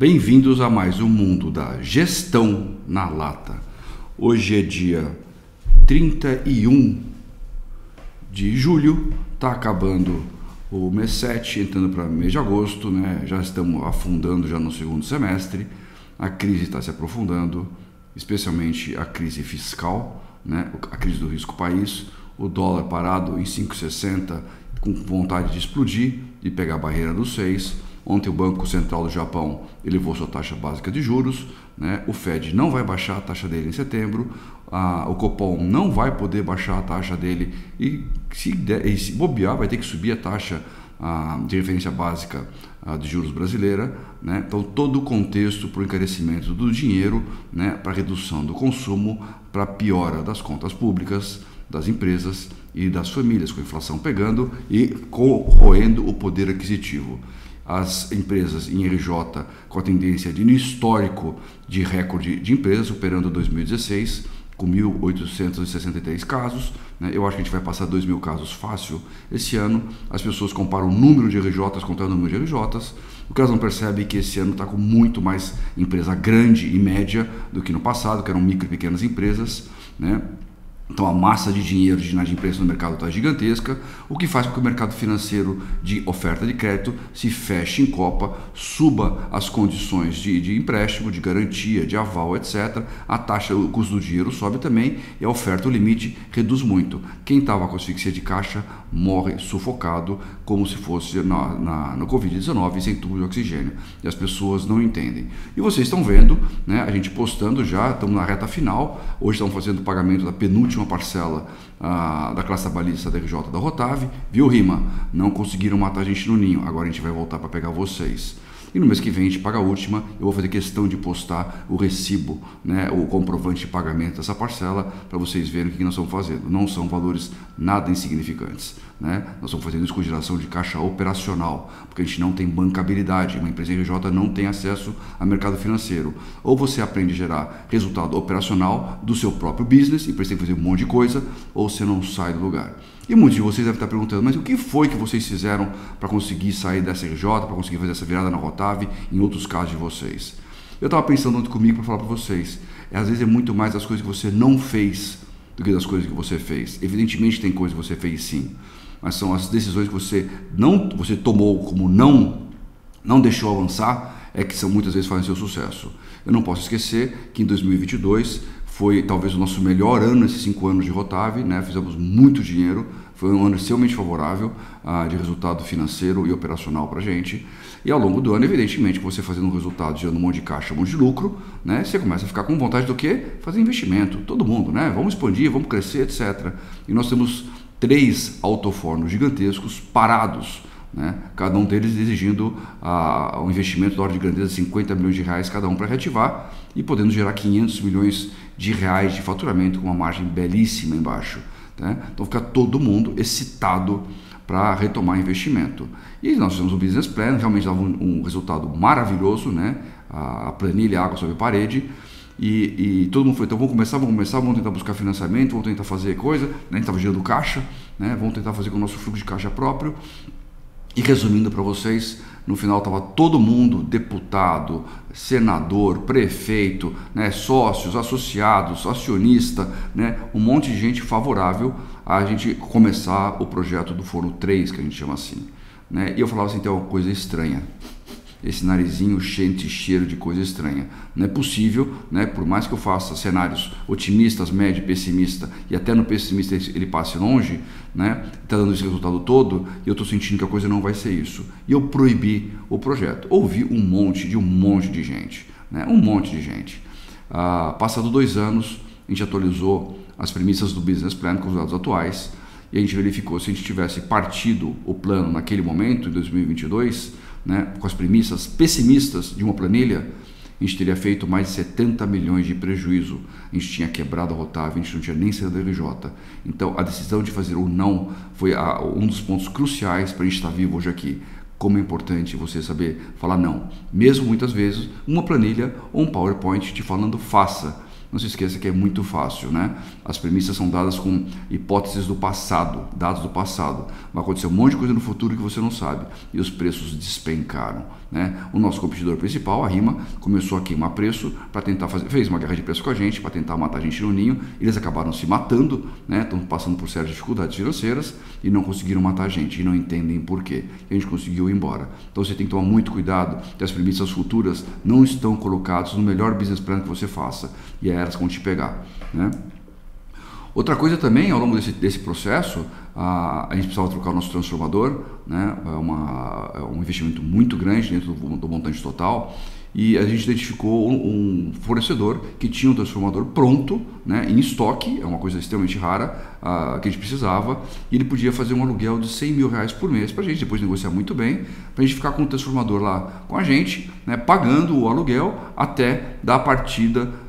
Bem-vindos a mais um mundo da gestão na lata. Hoje é dia 31 de julho, está acabando o mês 7, entrando para o mês de agosto, né? Já estamos afundando já no segundo semestre, a crise está se aprofundando, especialmente a crise fiscal, né? A crise do risco país, o dólar parado em 5,60 com vontade de explodir, de pegar a barreira dos 6. Ontem o Banco Central do Japão elevou sua taxa básica de juros, né? O Fed não vai baixar a taxa dele em setembro, o Copom não vai poder baixar a taxa dele e se bobear vai ter que subir a taxa de referência básica de juros brasileira, né? Então todo o contexto para o encarecimento do dinheiro, né? Para redução do consumo, para piora das contas públicas, das empresas e das famílias, com a inflação pegando e corroendo o poder aquisitivo. As empresas em RJ com a tendência de no histórico de recorde de empresas, superando 2016, com 1.863 casos, né? Eu acho que a gente vai passar 2.000 casos fácil esse ano. As pessoas comparam o número de RJs contra o número de RJs. O que elas não percebem é que esse ano está com muito mais empresa grande e média do que no passado, que eram micro e pequenas empresas, né? Então a massa de dinheiro de inadimplência no mercado está gigantesca, o que faz com que o mercado financeiro de oferta de crédito se feche em copa, suba as condições de empréstimo, de garantia, de aval, etc. A taxa, o custo do dinheiro sobe também e a oferta, o limite, reduz muito. Quem estava com asfixia de caixa morre sufocado, como se fosse no Covid-19, sem tubo de oxigênio. E as pessoas não entendem. E vocês estão vendo, né, a gente postando já, estamos na reta final, hoje estamos fazendo o pagamento da penúltima parcela da classe trabalhista da RJ da Rotave, viu, Rima? Não conseguiram matar a gente no ninho, agora a gente vai voltar para pegar vocês. E no mês que vem a gente paga a última, eu vou fazer questão de postar o recibo, né, o comprovante de pagamento dessa parcela, para vocês verem o que nós estamos fazendo. Não são valores nada insignificantes, né? Nós estamos fazendo isso com geração de caixa operacional, porque a gente não tem bancabilidade, uma empresa RJ não tem acesso ao mercado financeiro. Ou você aprende a gerar resultado operacional do seu próprio business, e precisa fazer um monte de coisa, ou você não sai do lugar. E muitos de vocês devem estar perguntando, mas o que foi que vocês fizeram para conseguir sair dessa RJ, para conseguir fazer essa virada na Rotave, em outros casos de vocês? Eu estava pensando ontem comigo para falar para vocês, às vezes é muito mais das coisas que você não fez do que das coisas que você fez. Evidentemente tem coisas que você fez sim, mas são as decisões que você tomou como não deixou avançar, é que são muitas vezes fazem seu sucesso. Eu não posso esquecer que em 2022 foi talvez o nosso melhor ano, esses 5 anos de Rotave, né? Fizemos muito dinheiro, foi um ano extremamente favorável de resultado financeiro e operacional para a gente. E ao longo do ano, evidentemente, você fazendo um resultado, gerando um monte de caixa, um monte de lucro, né? Você começa a ficar com vontade do quê? Fazer investimento, todo mundo, né? Vamos expandir, vamos crescer, etc. E nós temos 3 autofornos gigantescos parados, né? Cada um deles exigindo um investimento da ordem de grandeza de 50 milhões de reais cada um para reativar e podendo gerar 500 milhões de reais de faturamento com uma margem belíssima embaixo, né? Então fica todo mundo excitado para retomar investimento. E nós fizemos um business plan, realmente dava um resultado maravilhoso, né? A planilha água sobre parede. E todo mundo falou, então vamos tentar buscar financiamento, vamos tentar fazer coisa, né? A gente estava gerando caixa, né? Vamos tentar fazer com o nosso fluxo de caixa próprio. E resumindo para vocês, no final estava todo mundo, deputado, senador, prefeito, né, sócios, associados, acionista, né, um monte de gente favorável a gente começar o projeto do Forno 3, que a gente chama assim, né? E eu falava assim, tem uma coisa estranha. Esse narizinho cheiro de coisa estranha. Não é possível, né? Por mais que eu faça cenários otimistas, médio, pessimista, e até no pessimista ele passe longe, né? Está dando esse resultado todo, e eu estou sentindo que a coisa não vai ser isso. E eu proibi o projeto. Ouvi um monte de gente, né? Um monte de gente. Passado 2 anos, a gente atualizou as premissas do business plan com os dados atuais, e a gente verificou se a gente tivesse partido o plano naquele momento, em 2022, né, com as premissas pessimistas de uma planilha, a gente teria feito mais de 70 milhões de prejuízo. A gente tinha quebrado a Rotave, a gente não tinha nem saído da RJ. Então a decisão de fazer ou não foi um dos pontos cruciais para a gente estar vivo hoje aqui. Como é importante você saber falar não. Mesmo muitas vezes uma planilha ou um PowerPoint te falando faça, não se esqueça que é muito fácil, né? As premissas são dadas com hipóteses do passado, dados do passado. Vai acontecer um monte de coisa no futuro que você não sabe e os preços despencaram, né? O nosso competidor principal, a Rima, começou a queimar preço para tentar fez uma guerra de preço com a gente, para tentar matar a gente no ninho. Eles acabaram se matando, né? Estão passando por sérias dificuldades financeiras e não conseguiram matar a gente e não entendem por quê. E a gente conseguiu ir embora. Então você tem que tomar muito cuidado que as premissas futuras não estão colocadas no melhor business plan que você faça e é elas que vão te pegar, né? Outra coisa também, ao longo desse processo, a gente precisava trocar o nosso transformador, né? É um investimento muito grande dentro do montante total, e a gente identificou um fornecedor que tinha um transformador pronto, né, em estoque, é uma coisa extremamente rara, que a gente precisava, e ele podia fazer um aluguel de R$100 mil por mês para a gente depois negociar muito bem, para a gente ficar com o transformador lá com a gente, né, pagando o aluguel até da partida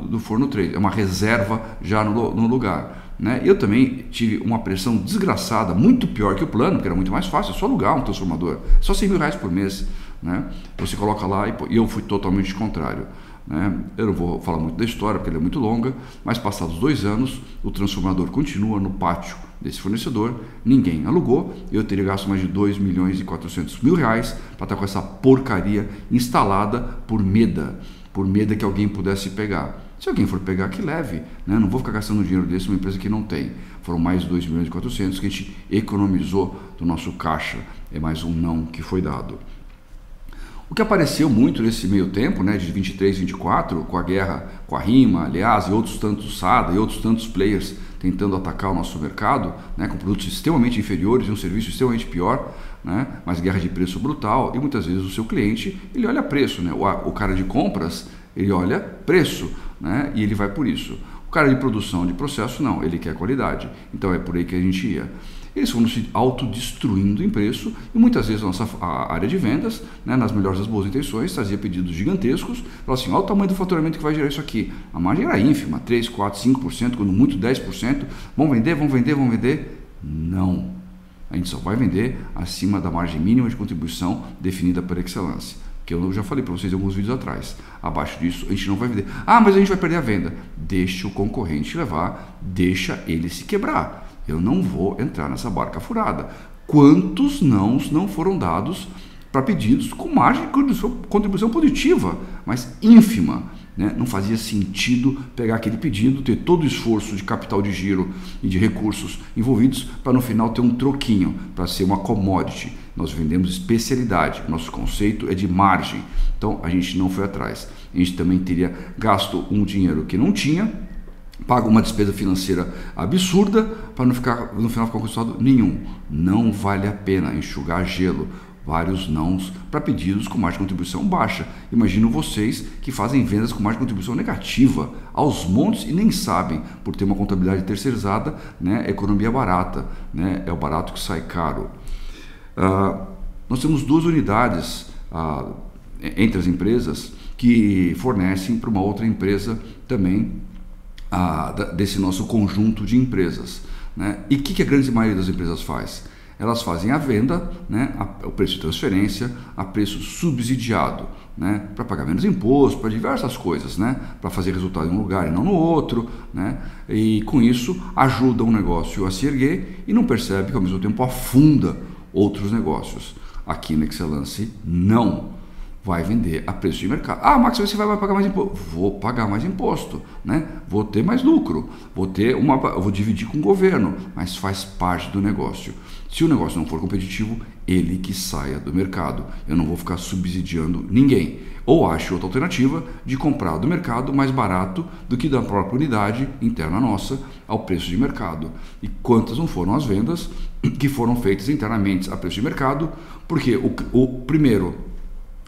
do forno 3, é uma reserva já no lugar, né? Eu também tive uma pressão desgraçada, muito pior que o plano, porque era muito mais fácil, é só alugar um transformador, só R$100 mil por mês, né? Você coloca lá e eu fui totalmente contrário, né? Eu não vou falar muito da história porque ela é muito longa, mas passados 2 anos o transformador continua no pátio desse fornecedor, ninguém alugou, eu teria gasto mais de R$2.400.000 para estar com essa porcaria instalada por medo que alguém pudesse pegar. Se alguém for pegar, que leve, né? Não vou ficar gastando dinheiro desse numa empresa que não tem. Foram mais de R$2.400.000 que a gente economizou do nosso caixa. É mais um não que foi dado. O que apareceu muito nesse meio tempo, né, de 23, 24, com a guerra com a Rima, aliás, e outros tantos SADA e outros tantos players tentando atacar o nosso mercado, né, com produtos extremamente inferiores e um serviço extremamente pior, né, mas guerra de preço brutal, e muitas vezes o seu cliente, ele olha preço, né, o cara de compras, ele olha preço, né, e ele vai por isso. O cara de produção, de processo, não, ele quer qualidade, então é por aí que a gente ia. Eles foram se autodestruindo em preço e muitas vezes a nossa área de vendas, né, nas melhores das boas intenções, trazia pedidos gigantescos, falava assim, olha o tamanho do faturamento que vai gerar isso aqui. A margem era ínfima, 3, 4, 5%, quando muito 10%. Vão vender? Não. A gente só vai vender acima da margem mínima de contribuição definida por Excelance, que eu já falei para vocês em alguns vídeos atrás. Abaixo disso a gente não vai vender. Ah, mas a gente vai perder a venda. Deixa o concorrente levar, deixa ele se quebrar. Eu não vou entrar nessa barca furada. Quantos nãos não foram dados para pedidos com margem de contribuição positiva, mas ínfima, né? Não fazia sentido pegar aquele pedido, ter todo o esforço de capital de giro e de recursos envolvidos para no final ter um troquinho, para ser uma commodity. Nós vendemos especialidade, nosso conceito é de margem, então a gente não foi atrás. A gente também teria gasto um dinheiro que não tinha, paga uma despesa financeira absurda para no final ficar com resultado nenhum. Não vale a pena enxugar gelo. Vários nãos para pedidos com margem de contribuição baixa. Imagino vocês que fazem vendas com margem de contribuição negativa aos montes e nem sabem, por ter uma contabilidade terceirizada, né, economia barata, né, é o barato que sai caro. Nós temos 2 unidades entre as empresas que fornecem para uma outra empresa também desse nosso conjunto de empresas, né? E o que a grande maioria das empresas faz? Elas fazem a venda, né, o preço de transferência, a preço subsidiado, né, para pagar menos imposto, para diversas coisas, né, para fazer resultado em um lugar e não no outro, né, e com isso ajuda um negócio a se erguer e não percebe que ao mesmo tempo afunda outros negócios. Aqui na Excelance não. Vai vender a preço de mercado. Ah, Max, você vai pagar mais imposto? Vou pagar mais imposto, né? Vou ter mais lucro, vou dividir com o governo, mas faz parte do negócio. Se o negócio não for competitivo, ele que saia do mercado. Eu não vou ficar subsidiando ninguém. Ou acho outra alternativa de comprar do mercado mais barato do que da própria unidade interna nossa ao preço de mercado. E quantas não foram as vendas que foram feitas internamente a preço de mercado? Porque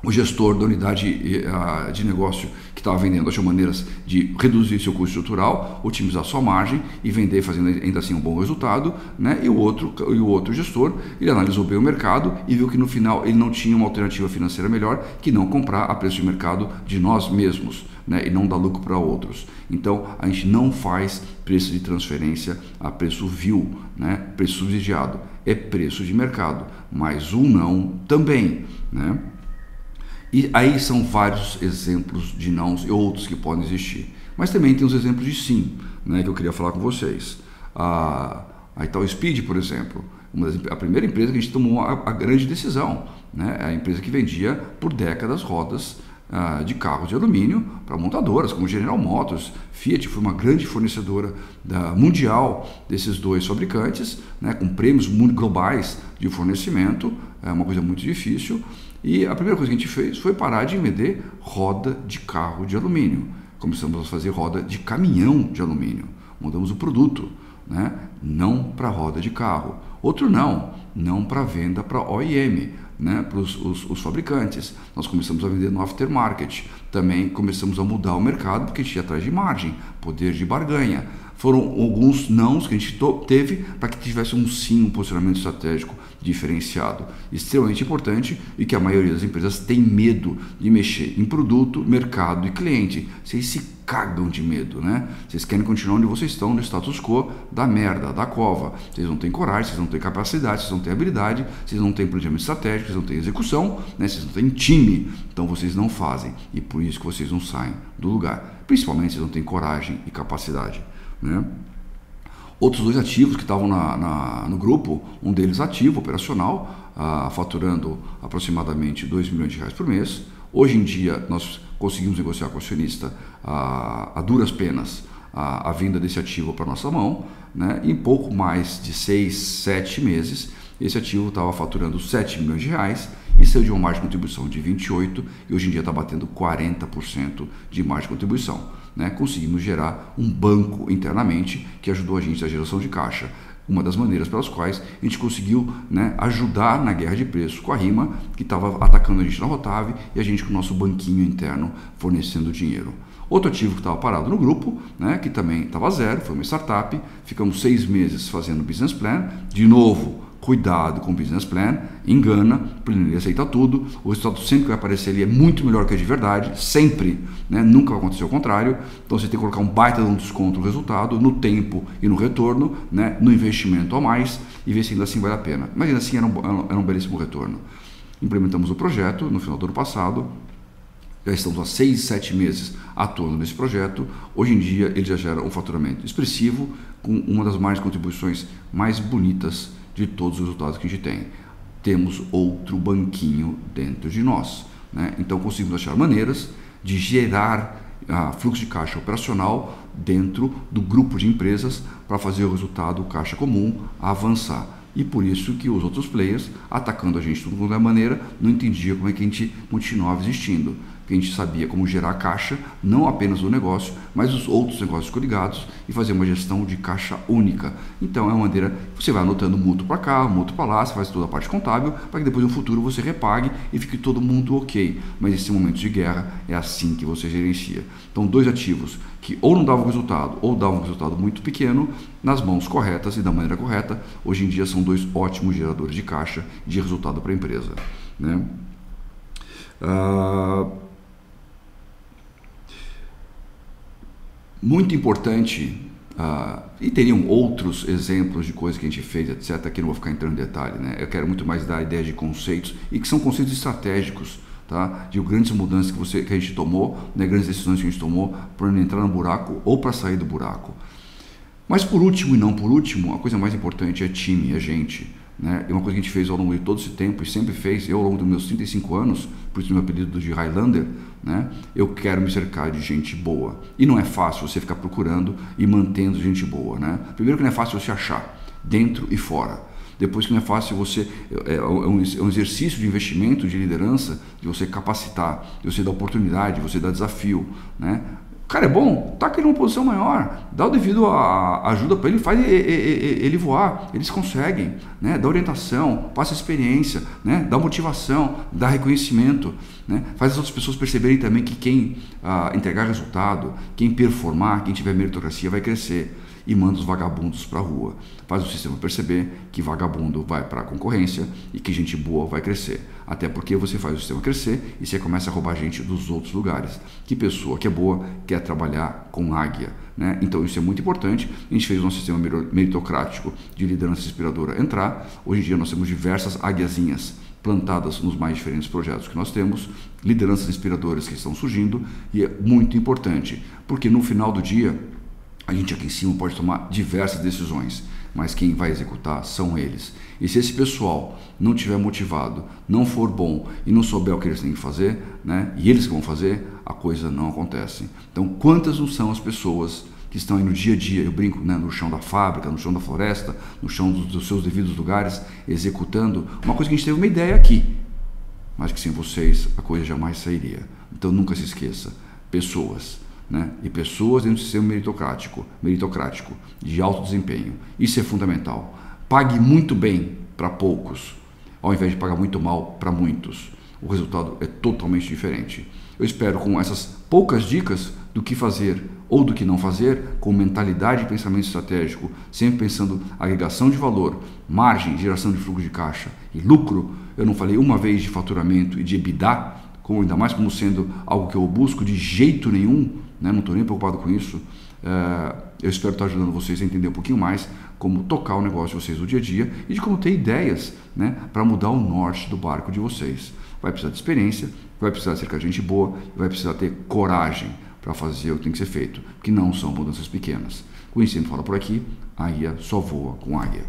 o gestor da unidade de negócio que estava vendendo achou maneiras de reduzir seu custo estrutural, otimizar sua margem e vender fazendo ainda assim um bom resultado, né? E o outro gestor, ele analisou bem o mercado e viu que no final ele não tinha uma alternativa financeira melhor que não comprar a preço de mercado de nós mesmos, né? E não dar lucro para outros. Então a gente não faz preço de transferência a preço vil, né? Preço subsidiado, é preço de mercado, mas um não também, né? E aí são vários exemplos de nãos e outros que podem existir. Mas também tem os exemplos de sim, né, que eu queria falar com vocês. A Ital Speed, por exemplo, a primeira empresa que a gente tomou a grande decisão, né, é a empresa que vendia por décadas rodas de carros de alumínio para montadoras como General Motors, Fiat. Foi uma grande fornecedora mundial desses dois fabricantes, né, com prêmios globais de fornecimento. É uma coisa muito difícil, e a primeira coisa que a gente fez foi parar de vender roda de carro de alumínio. Começamos a fazer roda de caminhão de alumínio, mudamos o produto, né, não para roda de carro. Outro não para venda para OEM, né, para os fabricantes. Nós começamos a vender no aftermarket. Também começamos a mudar o mercado porque a gente ia atrás de margem, poder de barganha. Foram alguns nãos que a gente teve para que tivesse um sim, um posicionamento estratégico diferenciado, extremamente importante, e que a maioria das empresas tem medo de mexer em produto, mercado e cliente. Vocês se cagam de medo, né? Vocês querem continuar onde vocês estão, no status quo da merda, da cova. Vocês não têm coragem, vocês não têm capacidade, vocês não têm habilidade, vocês não têm planejamento estratégico, vocês não têm execução, né? Vocês não têm time, então vocês não fazem, e por isso que vocês não saem do lugar. Principalmente vocês não têm coragem e capacidade, né? Outros dois ativos que estavam no grupo, um deles ativo, operacional, faturando aproximadamente R$2 milhões por mês. Hoje em dia nós conseguimos negociar com o acionista a duras penas a venda desse ativo para nossa mão, né? Em pouco mais de 6, 7 meses, esse ativo estava faturando R$7 milhões e saiu de uma margem de contribuição de 28%, e hoje em dia está batendo 40% de margem de contribuição. Né? Conseguimos gerar um banco internamente que ajudou a gente na geração de caixa. Uma das maneiras pelas quais a gente conseguiu, né, ajudar na guerra de preços com a RIMA, que estava atacando a gente na Rotave, e a gente com o nosso banquinho interno fornecendo dinheiro. Outro ativo que estava parado no grupo, né, que também estava zero, foi uma startup. Ficamos 6 meses fazendo business plan. De novo, cuidado com o business plan, engana, ele aceita tudo, o resultado sempre que vai aparecer ali é muito melhor que a de verdade, sempre, né? Nunca vai acontecer o contrário. Então você tem que colocar um baita de um desconto no resultado, no tempo e no retorno, né? No investimento a mais, e ver se ainda assim vale a pena. Mas ainda assim era um belíssimo retorno. Implementamos o projeto no final do ano passado. Já estamos há 6, 7 meses atuando nesse projeto. Hoje em dia ele já gera um faturamento expressivo, com uma das mais contribuições mais bonitas de todos os resultados que a gente tem. Temos outro banquinho dentro de nós, né? Então conseguimos achar maneiras de gerar fluxo de caixa operacional dentro do grupo de empresas para fazer o resultado, o caixa comum, avançar. E por isso que os outros players, atacando a gente de toda maneira, não entendiam como é que a gente continuava existindo. Que a gente sabia como gerar caixa, não apenas do negócio, mas dos outros negócios coligados, e fazer uma gestão de caixa única. Então é uma maneira, você vai anotando mútuo para cá, mútuo para lá, você faz toda a parte contábil, para que depois no futuro você repague e fique todo mundo ok. Mas nesse momento de guerra é assim que você gerencia. Então 2 ativos que ou não davam resultado, ou davam um resultado muito pequeno, nas mãos corretas e da maneira correta, hoje em dia são 2 ótimos geradores de caixa e de resultado para a empresa, né? Muito importante, e teriam outros exemplos de coisas que a gente fez, etc., que não vou ficar entrando em detalhe, né? Eu quero muito mais dar a ideia de conceitos, e que são conceitos estratégicos, tá? De grandes mudanças que a gente tomou, né? Grandes decisões que a gente tomou para entrar no buraco ou para sair do buraco. Mas por último, e não por último, a coisa mais importante é time, é gente, né? É uma coisa que a gente fez ao longo de todo esse tempo, e sempre fez, eu ao longo dos meus 35 anos, por isso meu apelido de Highlander, né? Eu quero me cercar de gente boa. E não é fácil você ficar procurando e mantendo gente boa, né? Primeiro que não é fácil você achar, dentro e fora. Depois que não é fácil você, é um exercício de investimento, de liderança, de você capacitar, de você dar oportunidade, de você dar desafio, né? O cara é bom, taca ele numa posição maior, dá o devido ajuda para ele, faz ele voar, eles conseguem, né? Dá orientação, passa experiência, né? Dá motivação, dá reconhecimento, né? Faz as outras pessoas perceberem também que quem entregar resultado, quem performar, quem tiver meritocracia vai crescer. E manda os vagabundos para a rua. Faz o sistema perceber que vagabundo vai para a concorrência e que gente boa vai crescer. Até porque você faz o sistema crescer e você começa a roubar gente dos outros lugares. Que pessoa que é boa quer trabalhar com águia, né? Então isso é muito importante. A gente fez o nosso sistema meritocrático de liderança inspiradora entrar. Hoje em dia nós temos diversas águiazinhas plantadas nos mais diferentes projetos que nós temos, lideranças inspiradoras que estão surgindo, e é muito importante, porque no final do dia, a gente aqui em cima pode tomar diversas decisões, mas quem vai executar são eles. E se esse pessoal não estiver motivado, não for bom e não souber o que eles têm que fazer, né, e eles que vão fazer, a coisa não acontece. Então, quantas não são as pessoas que estão aí no dia a dia, eu brinco, né, no chão da fábrica, no chão da floresta, no chão dos seus devidos lugares, executando uma coisa que a gente teve uma ideia aqui, mas que sem vocês a coisa jamais sairia. Então nunca se esqueça, pessoas, né, e pessoas dentro do sistema meritocrático, de alto desempenho. Isso é fundamental. Pague muito bem para poucos, ao invés de pagar muito mal para muitos. O resultado é totalmente diferente. Eu espero, com essas poucas dicas do que fazer ou do que não fazer, com mentalidade e pensamento estratégico, sempre pensando agregação de valor, margem, geração de fluxo de caixa e lucro. Eu não falei uma vez de faturamento e de EBITDA, ainda mais como sendo algo que eu busco de jeito nenhum, né? Não estou nem preocupado com isso. Eu espero estar ajudando vocês a entender um pouquinho mais como tocar o negócio de vocês no dia a dia e de como ter ideias, né, para mudar o norte do barco de vocês. Vai precisar de experiência, vai precisar ser com a gente boa, vai precisar ter coragem para fazer o que tem que ser feito, que não são mudanças pequenas. O Ensino fala por aqui, a águia só voa com águia.